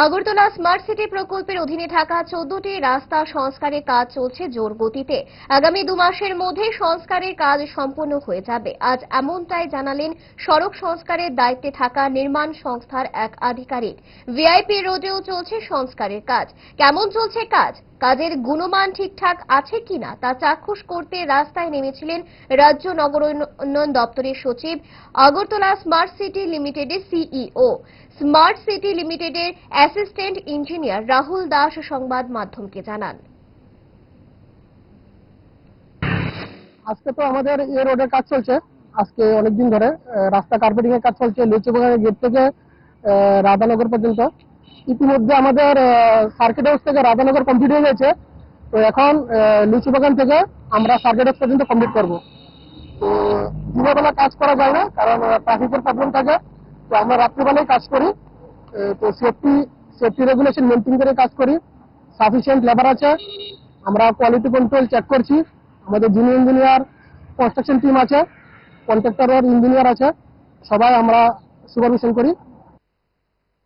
Agartala smart city প্রকল্পের অধীনে থাকা 14টি রাস্তা সংস্কারের কাজ চলছে জোর গতিতে। আগামী 2 মাসের মধ্যে সংস্কারের কাজ সম্পন্ন হয়ে যাবে। আজ এমনটাই জানালেন সড়ক সংস্কারের দায়িত্বে থাকা নির্মাণ সংস্থার এক আধিকারিক। ভিআইপি রোডেও চলছে সংস্কারের কাজ। কেমন চলছে কাজ, কাজের গুণমান ঠিকঠাক আছে কিনা তা চাক্ষুষ করতে রাস্তায় নেমেছিলেন রাজ্য নগর উন্নয়ন দপ্তরের সচিব, আগরতলা স্মার্ট সিটি লিমিটেডের সিইও, স্মার্ট সিটি লিমিটেডের অ্যাসিস্ট্যান্ট ইঞ্জিনিয়ার রাহুল দাস সংবাদ মাধ্যমকে জানান। আজকে তো আমাদের এই রোডের কাজ চলছে। আজকে অনেকদিন ধরে রাস্তা কার্পেটিং এর কাজ চলছে লিচুবাগানের গেট থেকে রাধানগর পর্যন্ত। ইতিমধ্যে আমাদের সার্কিট হাউস থেকে রাধানগর কমপ্লিট হয়ে গেছে। তো এখন লিচুবাগান থেকে আমরা সার্কিট হাউস পর্যন্ত কমপ্লিট করবো। তো দিনের বেলা কাজ করা যায় না, কারণ ট্রাফিকের প্রবলেম থাকে। তো আমরা রাত্রিবেলায় কাজ করি। তো সেফটি রেগুলেশন মেনটেন করে কাজ করি। সাফিসিয়েন্ট লেবার আছে, আমরা কোয়ালিটি কন্ট্রোল চেক করছি। আমাদের জুনিয়র ইঞ্জিনিয়ার, কনস্ট্রাকশন টিম আছে, কন্ট্রাক্টরের ইঞ্জিনিয়ার আছে, সবাই আমরা সুপারভিশন করি।